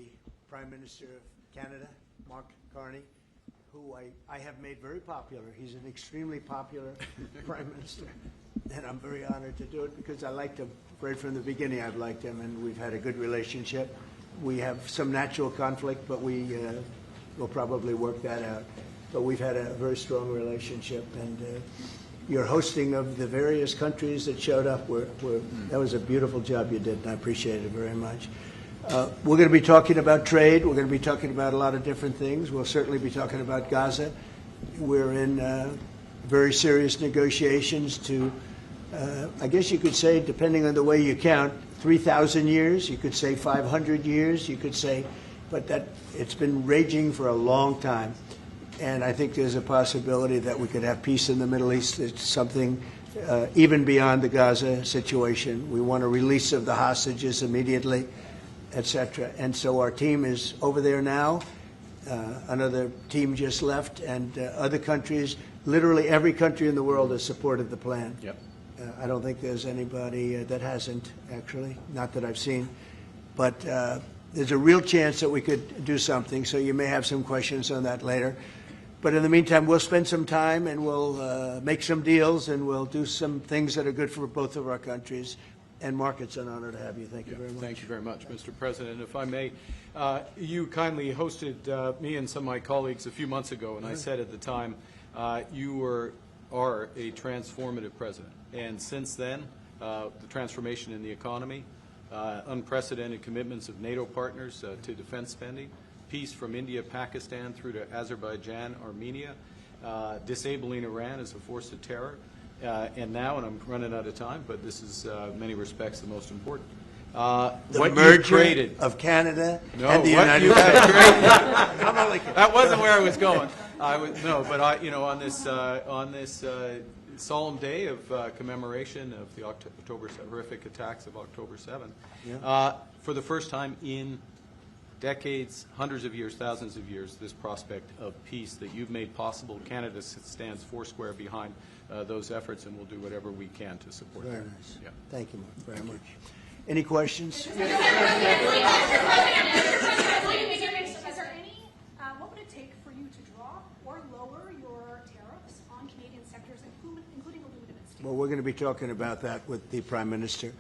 the Prime Minister of Canada, Mark Carney, who I have made very popular. He's an extremely popular Prime Minister, and I'm very honored to do it because I liked him. Right from the beginning, I've liked him, and we've had a good relationship. We have some natural conflict, but we will probably work that out. But we've had a very strong relationship, and your hosting of the various countries that showed up, that was a beautiful job you did, and I appreciate it very much. We're going to be talking about trade. We're going to be talking about a lot of different things. We'll certainly be talking about Gaza. We're in very serious negotiations to, I guess you could say, depending on the way you count, 3,000 years. You could say 500 years. You could say, but that it's been raging for a long time. And I think there's a possibility that we could have peace in the Middle East. It's something even beyond the Gaza situation. We want a release of the hostages immediately, etc. And so our team is over there now. Another team just left, and other countries, literally every country in the world has supported the plan. Yep. I don't think there's anybody that hasn't, actually, not that I've seen. But there's a real chance that we could do something, so you may have some questions on that later. But in the meantime, we'll spend some time and we'll make some deals and we'll do some things that are good for both of our countries. And Mark, it's an honor to have you. Thank you very much. Thank you very much, Mr. President. If I may, you kindly hosted me and some of my colleagues a few months ago, and I said at the time, you are a transformative president. And since then, the transformation in the economy, unprecedented commitments of NATO partners to defense spending, peace from India, Pakistan through to Azerbaijan, Armenia, disabling Iran as a force of terror, and now, and I'm running out of time, but this is in many respects the most important. The merger of Canada and the United States. That wasn't where I was going. On this solemn day of commemoration of the horrific attacks of October 7th, for the first time in decades, hundreds of years, thousands of years, this prospect of peace that you've made possible. Canada stands foursquare behind those efforts, and we'll do whatever we can to support them. Very nice. Yeah. Thank you, Mark, very much. Any questions? What would it take for you to drop or lower your tariffs on Canadian sectors, including aluminum and steel? Well, we're going to be talking about that with the Prime Minister.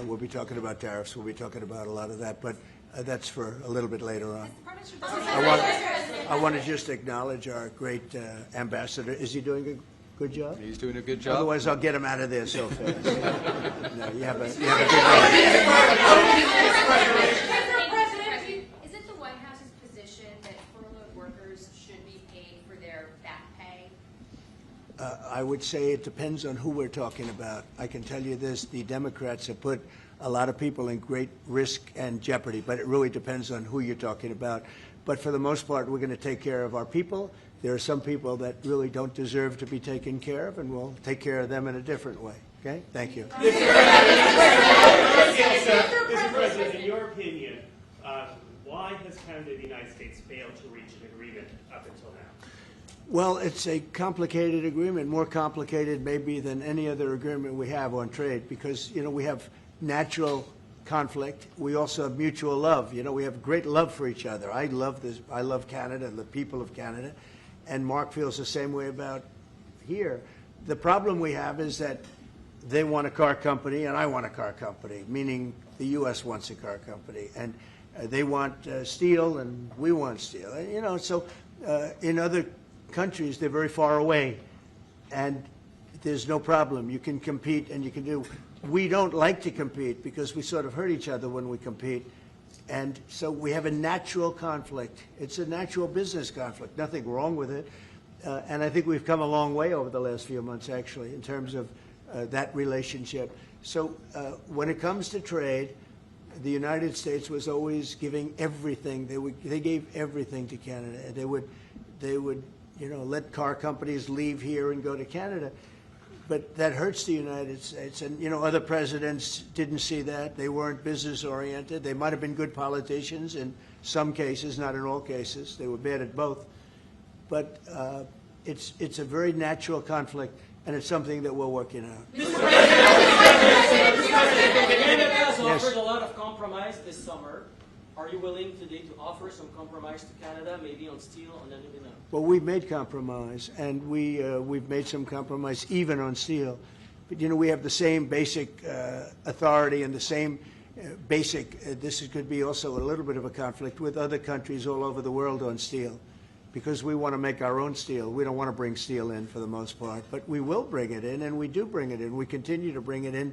We'll be talking about tariffs. We'll be talking about a lot of that, but that's for a little bit later on. I want to just acknowledge our great ambassador. Is he doing a good job? He's doing a good job. Otherwise, I'll get him out of there so fast. No, you have a good job. Is it the White House's position that furloughed workers should be paid for their back pay? I would say it depends on who we're talking about. I can tell you this, the Democrats have put a lot of people in great risk and jeopardy, but it really depends on who you're talking about. But for the most part, we're going to take care of our people. There are some people that really don't deserve to be taken care of, and we'll take care of them in a different way. Okay? Thank you. Mr. President, in your opinion, why has Canada and the United States failed to reach an agreement up until now? Well, it's a complicated agreement, more complicated maybe than any other agreement we have on trade, because, we have natural conflict. We also have mutual love. We have great love for each other. I love this. I love Canada and the people of Canada, and Mark feels the same way about here. The problem we have is that they want a car company and I want a car company, meaning the U.S. wants a car company, and they want steel and we want steel. And, so in other countries, they're very far away, and there's no problem. You can compete and you can do. We don't like to compete because we sort of hurt each other when we compete. And so we have a natural conflict. It's a natural business conflict. Nothing wrong with it. And I think we've come a long way over the last few months, actually, in terms of that relationship. So when it comes to trade, the United States was always giving everything. They gave everything to Canada. They would let car companies leave here and go to Canada. But that hurts the United States. And, other presidents didn't see that. They weren't business-oriented. They might have been good politicians in some cases, not in all cases. They were bad at both. But it's a very natural conflict, and it's something that we're working out. Mr. President, Canada has offered a lot of compromise this summer. Are you willing today to offer some compromise to Canada, maybe on steel, on aluminum? Well, we've made compromise, and we've made some compromise even on steel. But, you know, we have the same basic authority and the same this could be also a little bit of a conflict with other countries all over the world on steel, because we want to make our own steel. We don't want to bring steel in for the most part, but we will bring it in, and we do bring it in. We continue to bring it in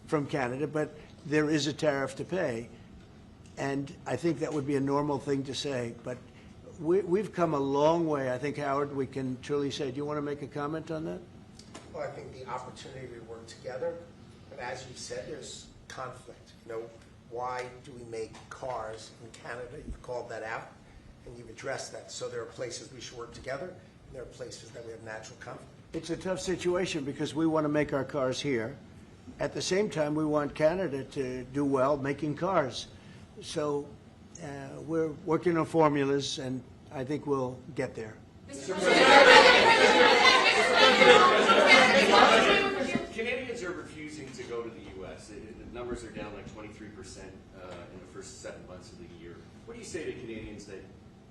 from Canada, but there is a tariff to pay. And I think that would be a normal thing to say, but we've come a long way. I think, Howard, we can truly say. Do you want to make a comment on that? Well, I think the opportunity to work together, but as you said, there's conflict. You know, why do we make cars in Canada? You've called that out, and you've addressed that. So there are places we should work together, and there are places that we have natural conflict. It's a tough situation because we want to make our cars here. At the same time, we want Canada to do well making cars. So we're working on formulas, and I think we'll get there. Canadians are refusing to go to the U.S. The numbers are down like 23% in the first 7 months of the year. What do you say to Canadians that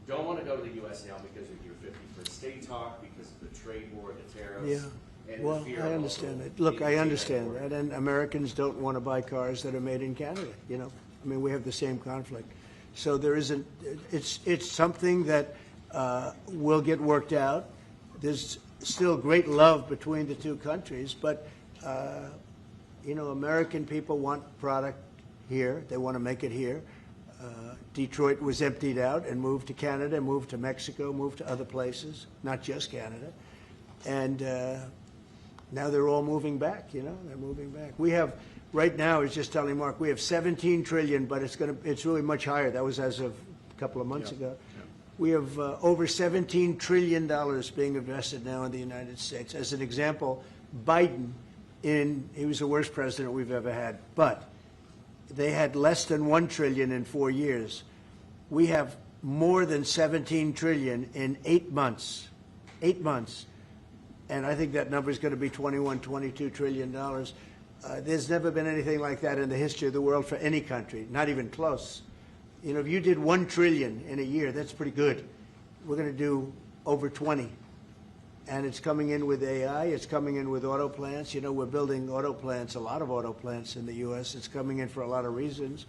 don't want to go to the U.S. now because of your 51st state talk, because of the trade war, the tariffs? Yeah. And Well, the fear I of understand also it. Look, I being understand exported? that, and Americans don't want to buy cars that are made in Canada. You know, I mean, we have the same conflict. So there isn't. It's something that will get worked out. There's still great love between the two countries, but you know, American people want product here. They want to make it here. Detroit was emptied out and moved to Canada, moved to Mexico, moved to other places, not just Canada, and now they're all moving back. You know, they're moving back. We have right now. I was just telling Mark, we have 17 trillion, but it's really much higher. That was as of a couple of months ago. Yeah. We have over $17 trillion being invested now in the United States. As an example, Biden, he was the worst president we've ever had, but they had less than $1 trillion in 4 years. We have more than 17 trillion in 8 months. 8 months. And I think that number is going to be $21, $22 trillion. There's never been anything like that in the history of the world for any country, not even close. You know, if you did 1 trillion in a year, that's pretty good. We're going to do over 20. And it's coming in with AI. It's coming in with auto plants. You know, we're building auto plants, a lot of auto plants in the U.S. It's coming in for a lot of reasons.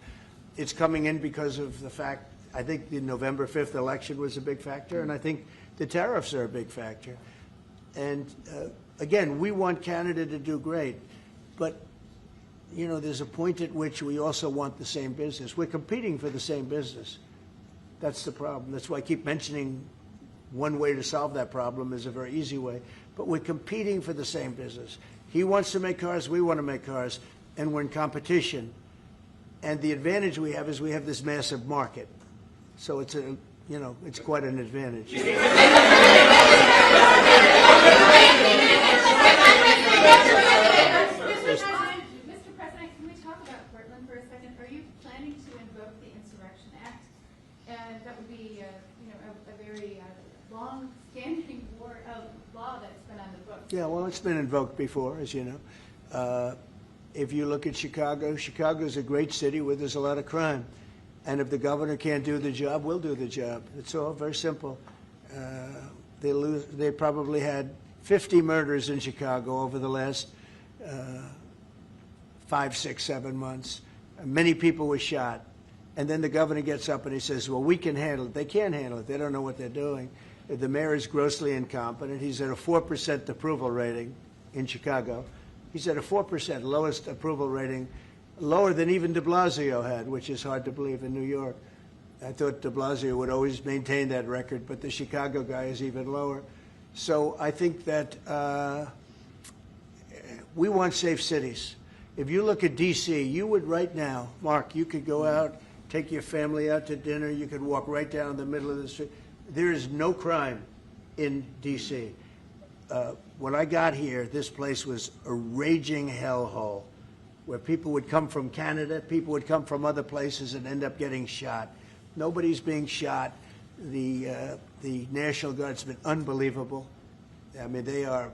It's coming in because of the fact, I think the November 5th election was a big factor, and I think the tariffs are a big factor. And again, we want Canada to do great. But, you know, there's a point at which we also want the same business. We're competing for the same business. That's the problem. That's why I keep mentioning one way to solve that problem is a very easy way. But we're competing for the same business. He wants to make cars, we want to make cars, and we're in competition. And the advantage we have is we have this massive market. So it's it's quite an advantage. Mr. President, can we talk about Portland for a second? Are you planning to invoke the Insurrection Act? And that would be, a very long-standing law that's been on the books. Yeah, well, it's been invoked before, as you know. If you look at Chicago, Chicago's a great city where there's a lot of crime. And if the governor can't do the job, we'll do the job. It's all very simple. They probably had 50 murders in Chicago over the last 5, 6, 7 months. Many people were shot. And then the governor gets up and he says, well, we can handle it. They can't handle it. They don't know what they're doing. The mayor is grossly incompetent. He's at a 4% approval rating in Chicago. He's at a 4%, lowest approval rating, lower than even de Blasio had, which is hard to believe in New York. I thought de Blasio would always maintain that record, but the Chicago guy is even lower. So I think that we want safe cities. If you look at D.C., you would right now, Mark, you could go out, take your family out to dinner, you could walk right down the middle of the street. There is no crime in D.C. When I got here, this place was a raging hellhole where people would come from Canada, people would come from other places and end up getting shot. Nobody's being shot. The National Guard's been unbelievable. I mean, they are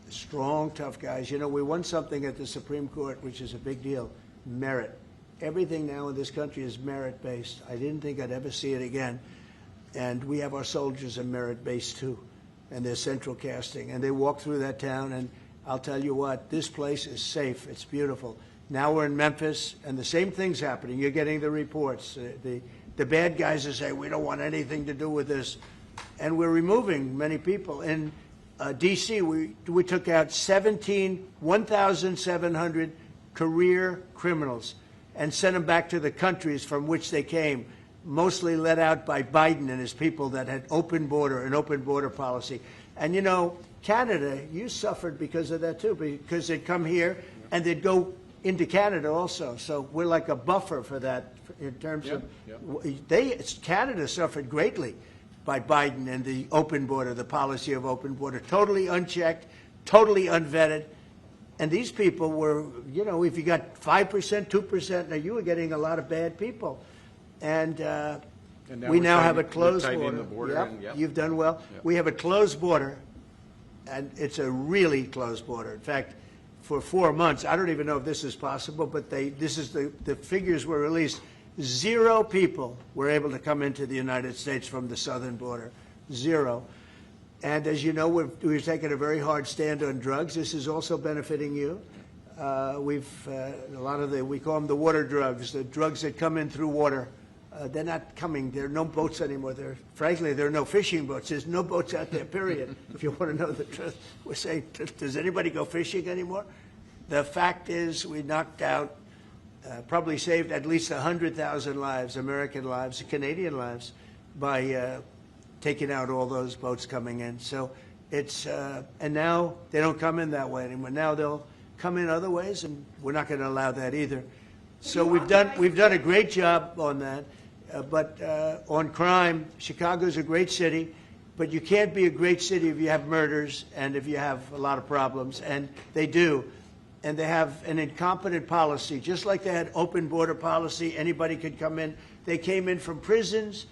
strong, tough guys. You know, we won something at the Supreme Court, which is a big deal, merit. everything now in this country is merit-based. I didn't think I'd ever see it again. And we have our soldiers are merit-based too, and they're central casting. And they walk through that town, and I'll tell you what, this place is safe. It's beautiful. Now we're in Memphis, and the same thing's happening. You're getting the reports. The bad guys are saying, we don't want anything to do with this. And we're removing many people. In D.C., we took out 1,700 career criminals and sent them back to the countries from which they came, mostly led out by Biden and his people that had an open border policy. And, you know, Canada, you suffered because of that, too, because they'd come here and they'd go into Canada also. So we're like a buffer for that in terms of Canada suffered greatly by Biden and the open border, the policy of open border, totally unchecked, totally unvetted. And these people were, you know, if you got 5%, 2%, now you were getting a lot of bad people. And we now have a closed border. Yep. You've done well. Yep. We have a closed border, and it's a really closed border. In fact, for 4 months, I don't even know if this is possible, but the figures were released. 0 people were able to come into the United States from the southern border. 0. And as you know, we've taken a very hard stand on drugs. This is also benefiting you. A lot of we call them the water drugs, the drugs that come in through water. They're not coming. There are no boats anymore. Frankly, there are no fishing boats. There's no boats out there, period. If you want to know the truth, we're saying, does anybody go fishing anymore? The fact is we knocked out, probably saved at least 100,000 lives, American lives, Canadian lives, by taking out all those boats coming in. So it's, and now they don't come in that way anymore. Now they'll come in other ways, and we're not going to allow that either. So we've done a great job on that. But on crime, Chicago's a great city, but you can't be a great city if you have murders and if you have a lot of problems, and they do. And they have an incompetent policy, just like they had open border policy, anybody could come in. They came in from prisons,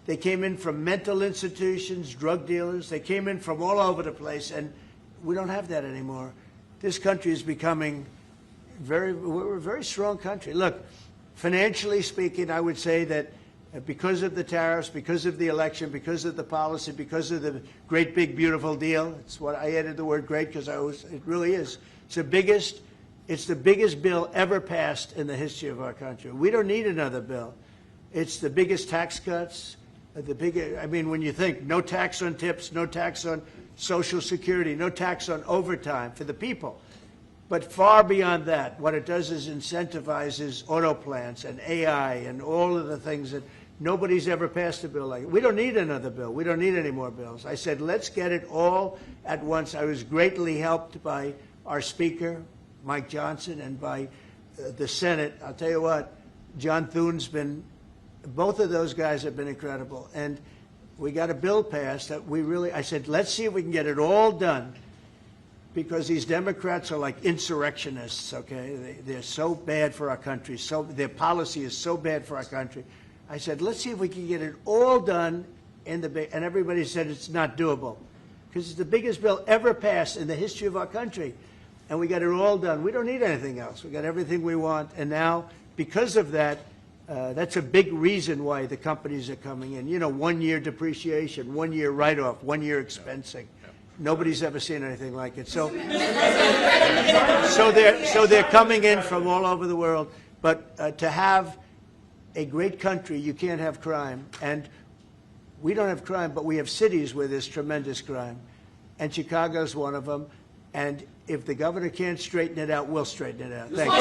they came in from mental institutions, drug dealers, they came in from all over the place, and we don't have that anymore. This country is becoming we're a very strong country. Look, financially speaking, I would say that because of the tariffs, because of the election, because of the policy, because of the great big beautiful deal, it's what I added the word great because it really is. It's the biggest bill ever passed in the history of our country. We don't need another bill. It's the biggest tax cuts, I mean, when you think no tax on tips, no tax on Social Security, no tax on overtime for the people. But far beyond that, what it does is incentivizes auto plants and AI and all of the things that nobody's ever passed a bill like it. We don't need another bill. We don't need any more bills. I said, let's get it all at once. I was greatly helped by our Speaker, Mike Johnson, and by the Senate. I'll tell you what, John Thune's been, both of those guys have been incredible. And we got a bill passed that I said, let's see if we can get it all done. Because these Democrats are like insurrectionists, okay? They're so bad for our country. Their policy is so bad for our country. I said, let's see if we can get it all done and everybody said it's not doable. Because it's the biggest bill ever passed in the history of our country. And we got it all done. We don't need anything else. We got everything we want. And now, because of that, that's a big reason why the companies are coming in. You know, 1 year depreciation, 1 year write-off, 1 year expensing. Nobody's ever seen anything like it. So they're coming in from all over the world. But to have a great country, you can't have crime. And we don't have crime, but we have cities where there's tremendous crime. And Chicago's one of them. And if the governor can't straighten it out, we'll straighten it out. Thank you.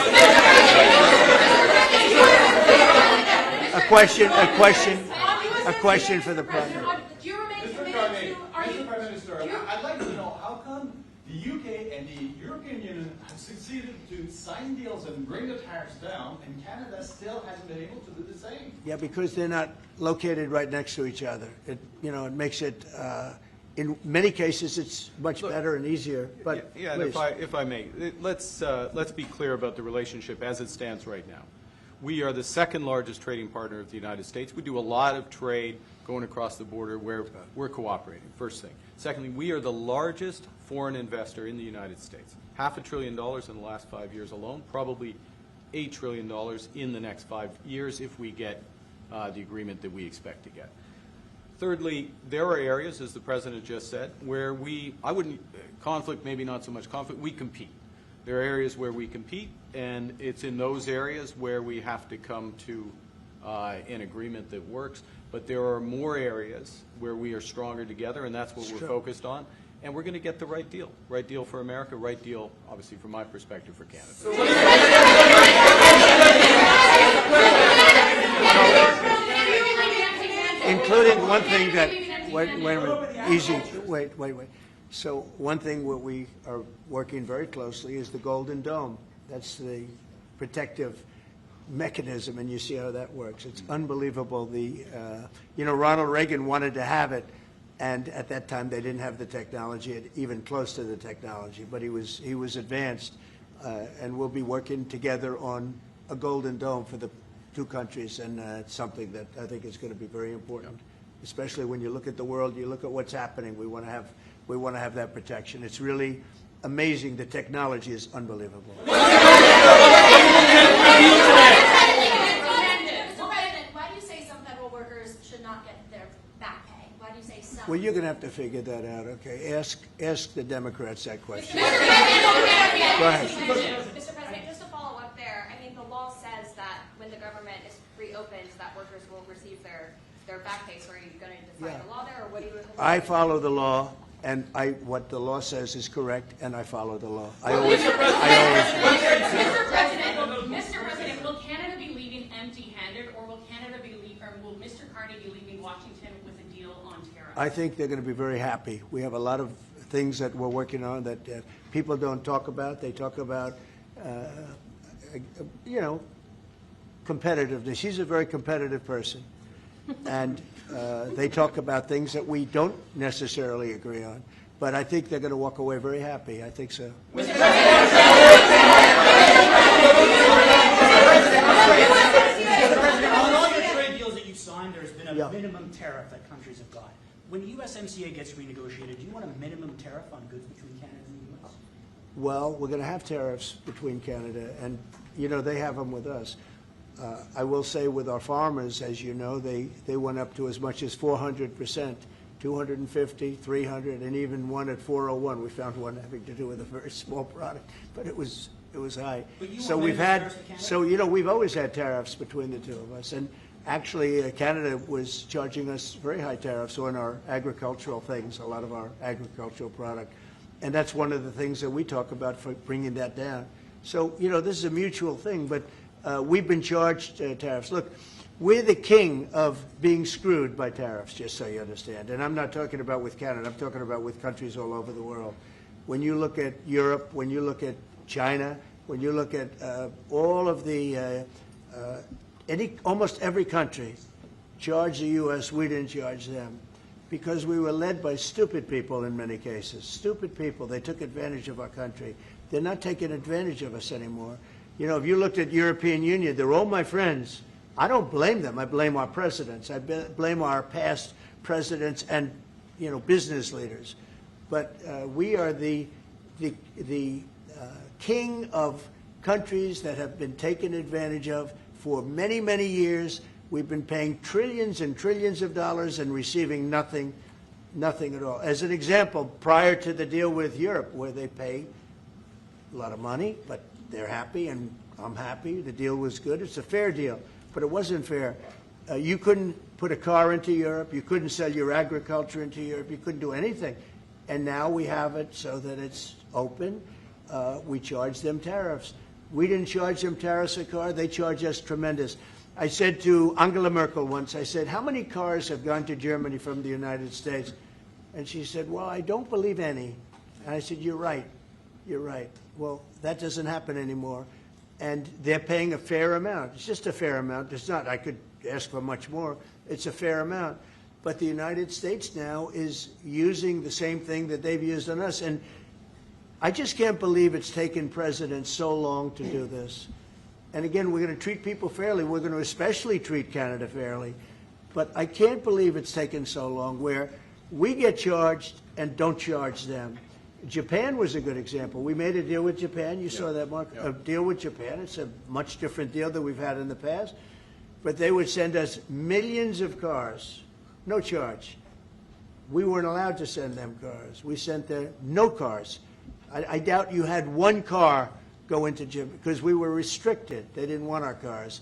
A question for the president. Mr. Prime Minister, I'd like to know how come the UK and the European Union have succeeded to sign deals and bring the tariffs down, and Canada still hasn't been able to do the same? Yeah, because they're not located right next to each other. It makes it, in many cases, it's much better and easier. But yeah, and if I may, let's be clear about the relationship as it stands right now. We are the second largest trading partner of the United States. We do a lot of trade going across the border where we're cooperating, first thing. Secondly, we are the largest foreign investor in the United States. $500 billion in the last 5 years alone, probably $8 trillion in the next 5 years if we get the agreement that we expect to get. Thirdly, there are areas, as the President just said, where conflict, maybe not so much conflict, we compete. There are areas where we compete, and it's in those areas where we have to come to an agreement that works. But there are more areas where we are stronger together, and that's what we're focused on. And we're going to get the right deal for America, right deal, obviously, from my perspective, for Canada. Including one thing that, wait a minute, easy, wait. So one thing what we are working very closely is the Golden Dome. That's the protective mechanism, and you see how that works. It's unbelievable. Ronald Reagan wanted to have it, and at that time they didn't have the technology, even close to the technology, but he was advanced, and we'll be working together on a Golden Dome for the two countries, and it's something that I think is going to be very important, especially when you look at the world, you look at what's happening. We want to have that protection. It's really amazing. The technology is unbelievable. Mr. President, why do you say some federal workers should not get their back pay? Why do you say some? Well, you're going to have to figure that out, okay? Ask the Democrats that question. Go ahead. Mr. President, just to follow up there, I mean, the law says that when the government is reopened, that workers will receive their back pay. So are you going to define the law there, or what do you? I follow the law, and what the law says is correct, and I follow the law. Mr. President, will Canada be leaving empty-handed, or will Mr. Carney be leaving Washington with a deal on tariffs? I think they're going to be very happy. We have a lot of things that we're working on that people don't talk about. They talk about, competitiveness. She's a very competitive person. And they talk about things that we don't necessarily agree on. But I think they're going to walk away very happy. I think so. Mr. President, on all your trade deals that you've signed, there's been a minimum tariff that countries have got. When USMCA gets renegotiated, do you want a minimum tariff on goods between Canada and the U.S.? Well, we're going to have tariffs between Canada, and, they have them with us. I will say with our farmers, as you know, they went up to as much as 400%, 250, 300, and even one at 401. We found one having to do with a very small product, but it was high. So we've always had tariffs between the two of us, and actually Canada was charging us very high tariffs on our agricultural things, a lot of our agricultural product, and that's one of the things that we talk about for bringing that down. So this is a mutual thing, but. We've been charged tariffs. Look, we're the king of being screwed by tariffs, just so you understand. And I'm not talking about with Canada. I'm talking about with countries all over the world. When you look at Europe, when you look at China, when you look at all of the almost every country charged the U.S., we didn't charge them because we were led by stupid people in many cases. Stupid people. They took advantage of our country. They're not taking advantage of us anymore. If you looked at European Union, they're all my friends. I don't blame them. I blame our presidents. I blame our past presidents and, business leaders. But we are the king of countries that have been taken advantage of for many, many years. We've been paying trillions and trillions of dollars and receiving nothing at all. As an example, prior to the deal with Europe, where they pay a lot of money, but they're happy and I'm happy. The deal was good. It's a fair deal, but it wasn't fair. You couldn't put a car into Europe. You couldn't sell your agriculture into Europe. You couldn't do anything. And now we have it so that it's open. We charge them tariffs. We didn't charge them tariffs a car. They charge us tremendous. I said to Angela Merkel once, I said, how many cars have gone to Germany from the United States? And she said, well, I don't believe any. And I said, you're right. You're right. Well, that doesn't happen anymore. And they're paying a fair amount. It's just a fair amount. It's not, I could ask for much more. It's a fair amount. But the United States now is using the same thing that they've used on us. And I just can't believe it's taken presidents so long to do this. And again, we're going to treat people fairly. We're going to especially treat Canada fairly. But I can't believe it's taken so long where we get charged and don't charge them. Japan was a good example. We made a deal with Japan. You saw that, Mark? Yeah. A deal with Japan. It's a much different deal than we've had in the past. But they would send us millions of cars, no charge. We weren't allowed to send them cars. We sent them no cars. I doubt you had one car go into Japan because we were restricted. They didn't want our cars.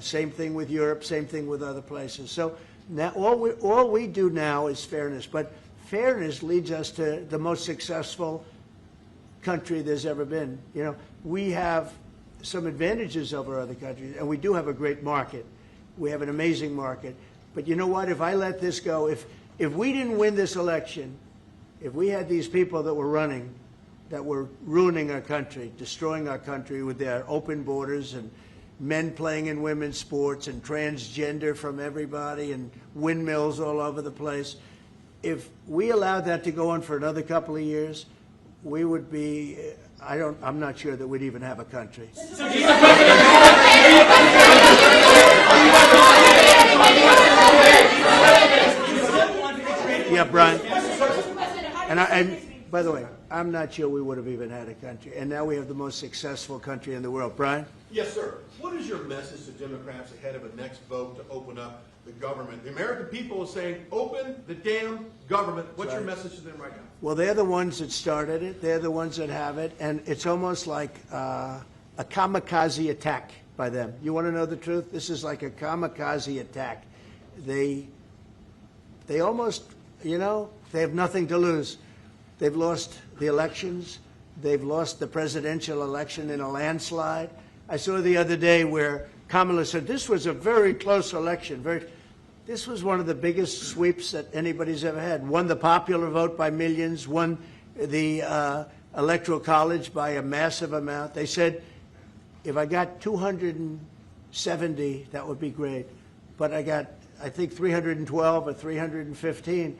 Same thing with Europe, same thing with other places. So now all we do now is fairness. But fairness leads us to the most successful country there's ever been. You know, we have some advantages over other countries, and we do have a great market. We have an amazing market. But you know what? If I let this go, if we didn't win this election, if we had these people that were running, that were ruining our country, destroying our country with their open borders and men playing in women's sports and transgender from everybody and windmills all over the place, if we allowed that to go on for another couple of years, we would be, I'm not sure that we'd even have a country. Yeah, Brian. And by the way, I'm not sure we would have even had a country. And now we have the most successful country in the world. Brian? Yes, sir. What is your message to Democrats ahead of a next vote to open up the government? The American people are saying, open the damn government. What's your message to them right now? Well, they're the ones that started it. They're the ones that have it. And it's almost like a kamikaze attack by them. You want to know the truth? This is like a kamikaze attack. They almost, you know, they have nothing to lose. They've lost the elections. They've lost the presidential election in a landslide. I saw the other day where Kamala said this was a very close election. This was one of the biggest sweeps that anybody's ever had. Won the popular vote by millions, won the Electoral College by a massive amount. They said, if I got 270, that would be great. But I got, I think, 312 or 315,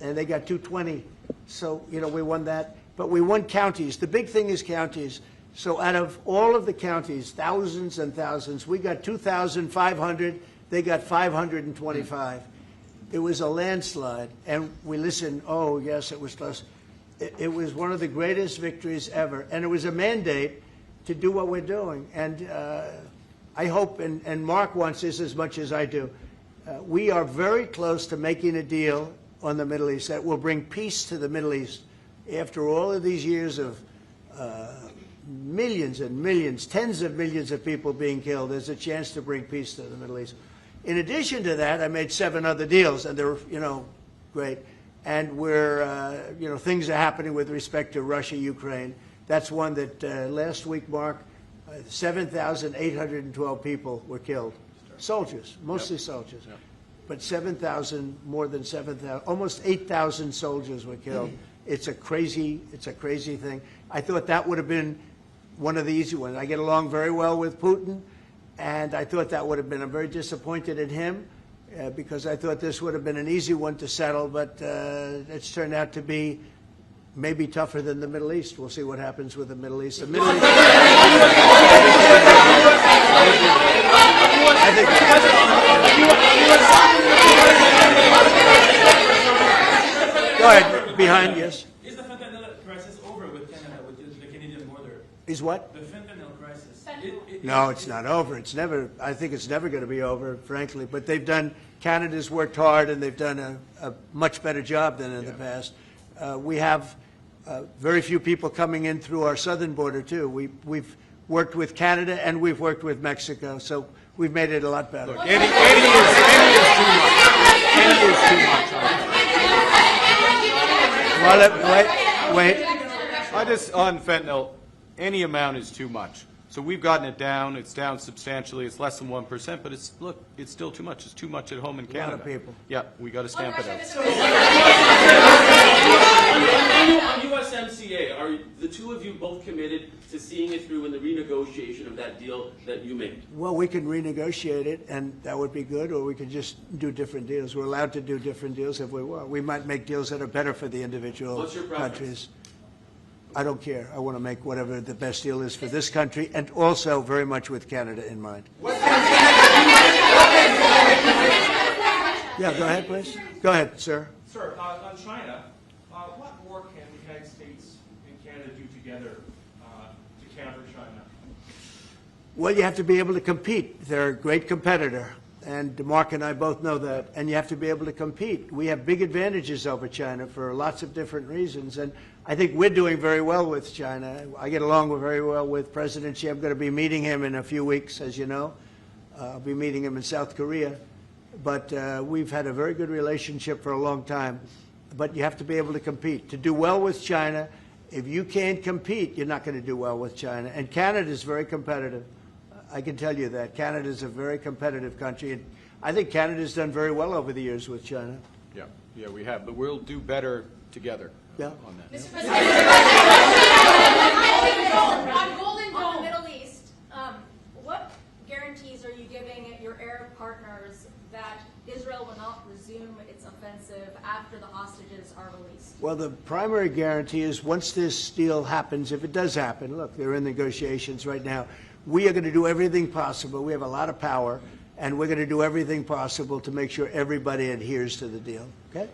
and they got 220. So, you know, we won that. But we won counties. The big thing is counties. So out of all of the counties, thousands and thousands, we got 2,500. They got 525. It was a landslide. And we listened, oh, yes, it was close. It was one of the greatest victories ever. And it was a mandate to do what we're doing. And I hope, and Mark wants this as much as I do, we are very close to making a deal on the Middle East that will bring peace to the Middle East. After all of these years of millions and millions, tens of millions of people being killed, there's a chance to bring peace to the Middle East. In addition to that, I made 7 other deals, and they're, you know, great. And we're, you know, things are happening with respect to Russia, Ukraine. That's one that last week, Mark, 7,812 people were killed. Soldiers, mostly soldiers. Yep. But 7,000, more than 7,000, almost 8,000 soldiers were killed. It's a crazy thing. I thought that would have been one of the easy ones. I get along very well with Putin, and I thought that would have been, I'm very disappointed in him because I thought this would have been an easy one to settle, but it's turned out to be maybe tougher than the Middle East. We'll see what happens with the Middle East. The Middle East. I think. Go ahead. Behind, yes. Is the fentanyl crisis over with Canada, with the Canadian border? Is what? The fentanyl crisis. No, it's not over. It's never. I think it's never going to be over, frankly. But they've done. Canada's worked hard, and they've done a much better job than in the past. We have very few people coming in through our southern border too. We've worked with Canada and we've worked with Mexico, so we've made it a lot better. Look, 80 is too much. 80 is too much. Well, wait. On fentanyl, any amount is too much. So we've gotten it down. It's down substantially. It's less than 1%, but it's still too much. It's too much at home in Canada. A lot of people. Yeah, we got to stamp it out. On USMCA, are the two of you both committed to seeing it through in the renegotiation of that deal that you made? Well, we can renegotiate it, and that would be good, or we could just do different deals. We're allowed to do different deals if we want. We might make deals that are better for the individual countries. I don't care. I want to make whatever the best deal is for this country, and also very much with Canada in mind. Yeah, go ahead, please. Go ahead, sir. Sir, on China, what more can the United States States and Canada do together to counter China? Well, you have to be able to compete. They're a great competitor, and Mark and I both know that, and you have to be able to compete. We have big advantages over China for lots of different reasons, and I think we're doing very well with China. I get along very well with President Xi. I'm going to be meeting him in a few weeks, as you know. I'll be meeting him in South Korea. But we've had a very good relationship for a long time. But you have to be able to compete. To do well with China, if you can't compete, you're not going to do well with China. And Canada is very competitive. I can tell you that. Canada is a very competitive country. And I think Canada's done very well over the years with China. Yeah, we have. But we'll do better together on that. Mr. President, on Golden Dome, the Middle East, what guarantees are you giving your Arab partners that Israel will not resume its offensive after the hostages are released? Well, the primary guarantee is once this deal happens, if it does happen, look, they're in negotiations right now, we are going to do everything possible. We have a lot of power, and we're going to do everything possible to make sure everybody adheres to the deal. Okay?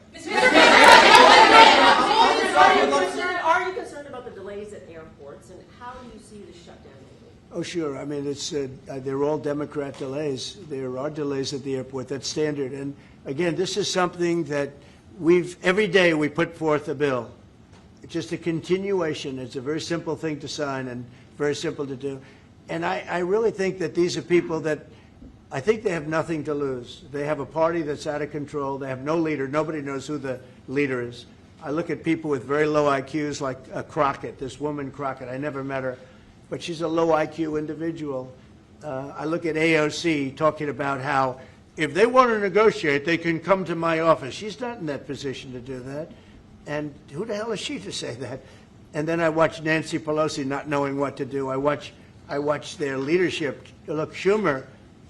Are you concerned about the delays at airports, and how do you see the shutdown? Oh, sure. I mean, they're all Democrat delays. There are delays at the airport. That's standard. And again, this is something that every day we put forth a bill. It's just a continuation. It's a very simple thing to sign and very simple to do. And I really think that these are people that I think they have nothing to lose. They have a party that's out of control. They have no leader. Nobody knows who the leader is. I look at people with very low IQs like Crockett, this woman Crockett. I never met her, but she's a low IQ individual. I look at AOC talking about how if they want to negotiate, they can come to my office. She's not in that position to do that. And who the hell is she to say that? And then I watch Nancy Pelosi not knowing what to do. I watch their leadership. Look, Schumer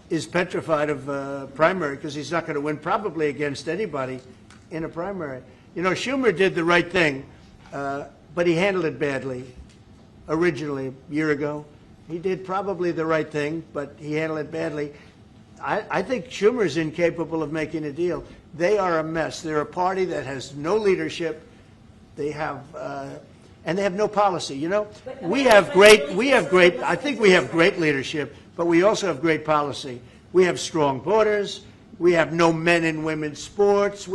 is petrified of primary because he's not going to win probably against anybody in a primary. You know, Schumer did the right thing, but he handled it badly. Originally, a year ago, he did probably the right thing, but he handled it badly. I think Schumer's incapable of making a deal. They are a mess. They're a party that has no leadership. They have, and they have no policy. You know, I think we have great leadership, but we also have great policy. We have strong borders. We have no men and women's sports.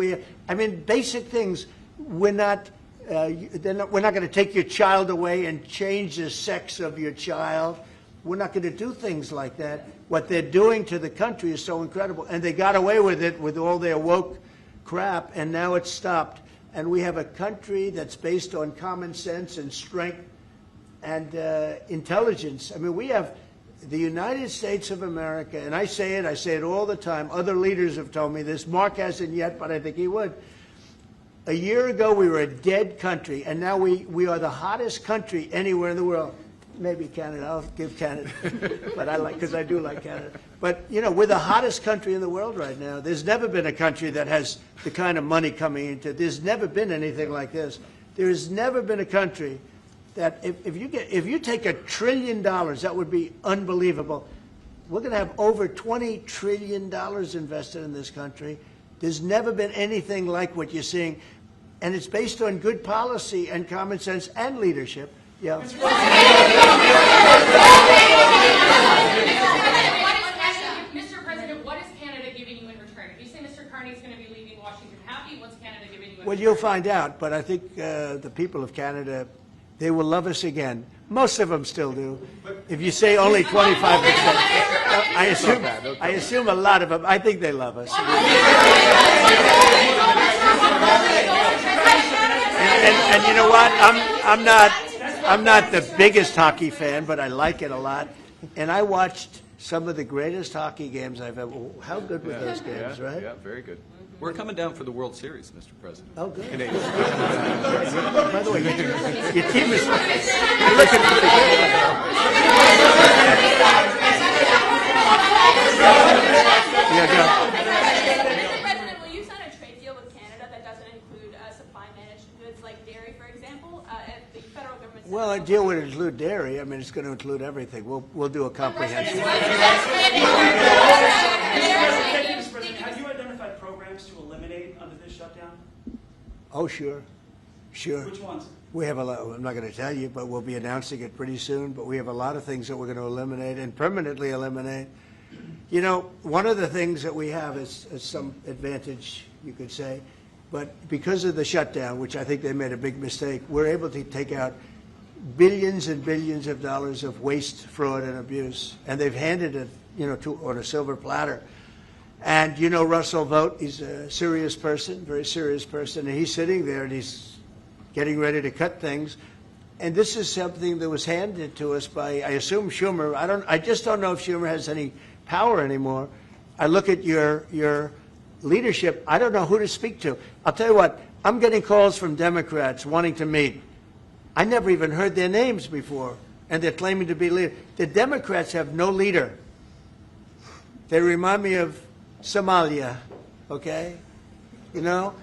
I mean, basic things. We're not going to take your child away and change the sex of your child. We're not going to do things like that. What they're doing to the country is so incredible. And they got away with it with all their woke crap, and now it's stopped. And we have a country that's based on common sense and strength and intelligence. I mean, we have the United States of America, and I say it all the time. Other leaders have told me this. Mark hasn't yet, but I think he would. A year ago, we were a dead country, and now we are the hottest country anywhere in the world. Maybe Canada. I'll give Canada, but because I do like Canada. But you know, we're the hottest country in the world right now. There's never been a country that has the kind of money coming into it. There's never been anything like this. There's never been a country that if you take $1 trillion, that would be unbelievable. We're going to have over $20 trillion invested in this country. There's never been anything like what you're seeing, and it's based on good policy and common sense and leadership. Yeah. Mr. President, what is Canada giving you in return? If you say Mr. Carney is going to be leaving Washington happy, what's Canada giving you in return? Well, you'll find out, but I think the people of Canada, they will love us again. Most of them still do. If you say only 25%, I assume a lot of them, I think they love us. And you know what? I'm not the biggest hockey fan, but I like it a lot. And I watched some of the greatest hockey games I've ever. How good were those games, right? Yeah, very good. We're coming down for the World Series, Mr. President. Oh, good. Canadians. By the way, your team is looking pretty good. Yeah, go. Mr. President, will you sign a trade deal with Canada that doesn't include supply managed goods like dairy, for example? If the federal government. Well, a deal would include dairy. I mean, it's going to include everything. We'll do a comprehensive. Have you identified programs to eliminate under this shutdown? Oh, sure. Sure. Which ones? We have a lot, I'm not going to tell you, but we'll be announcing it pretty soon. But we have a lot of things that we're going to eliminate and permanently eliminate. You know, one of the things that we have is some advantage, you could say, but because of the shutdown, which I think they made a big mistake, we're able to take out billions and billions of dollars of waste, fraud, and abuse, and they've handed it, you know, on a silver platter. And you know Russell Vogt, he's a serious person, very serious person, and he's sitting there and he's getting ready to cut things. And this is something that was handed to us by, I assume, Schumer. I just don't know if Schumer has any power anymore. I look at your leadership, I don't know who to speak to. I'll tell you what, I'm getting calls from Democrats wanting to meet. I never even heard their names before, and they're claiming to be leaders. The Democrats have no leader. They remind me of Somalia, okay? You know?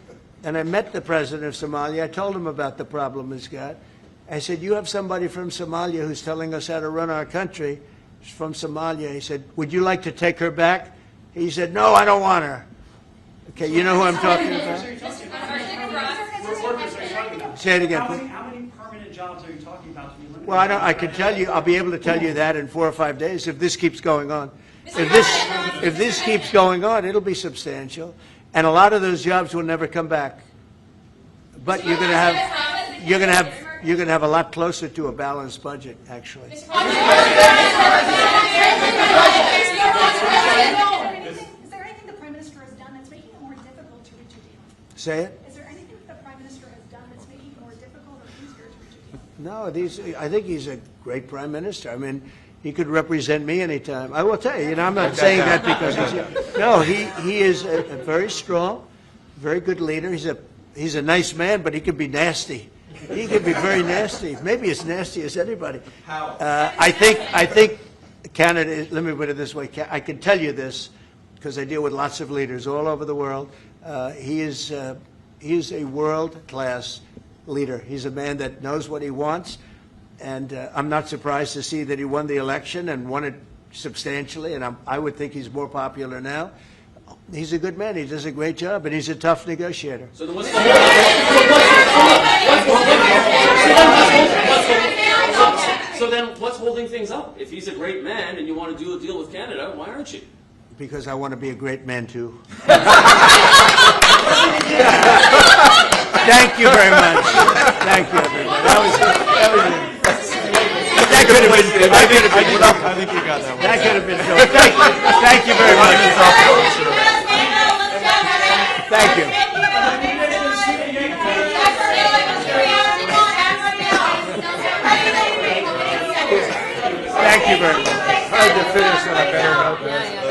And I met the president of Somalia. I told him about the problem he's got. I said, you have somebody from Somalia who's telling us how to run our country. She's from Somalia. He said, would you like to take her back? He said, no, I don't want her. Okay, you know who I'm talking about? Say it again, please. How many permanent jobs are you talking about to be eliminated? Well, I can tell you, I'll be able to tell you that in 4 or 5 days if this keeps going on. If this keeps going on, it'll be substantial. And a lot of those jobs will never come back. But you're going to have a lot closer to a balanced budget, actually. Is there anything the Prime Minister has done that's making it more difficult to reach a deal? Say it? Is there anything the Prime Minister has done that's making it more difficult or easier to reach a deal? No, I think he's a great Prime Minister. I mean, he could represent me anytime. I will tell you, I'm not saying that because he's here. No, he is a very strong, very good leader. He's a nice man, but he can be nasty. He can be very nasty, maybe as nasty as anybody. How? I think Canada, let me put it this way, I can tell you this because I deal with lots of leaders all over the world. He is a world-class leader. He's a man that knows what he wants. And I'm not surprised to see that he won the election and won it substantially, and I would think he's more popular now. He's a good man. He does a great job, and he's a tough negotiator. So then what's holding things up? If he's a great man and you want to do a deal with Canada, why aren't you? Because I want to be a great man, too. Thank you very much. Thank you, everybody. That was it. That could have been good. I think you got that one. That could have been good. Thank you very much. Thank you. Thank you very much. Hard to finish on a better note there.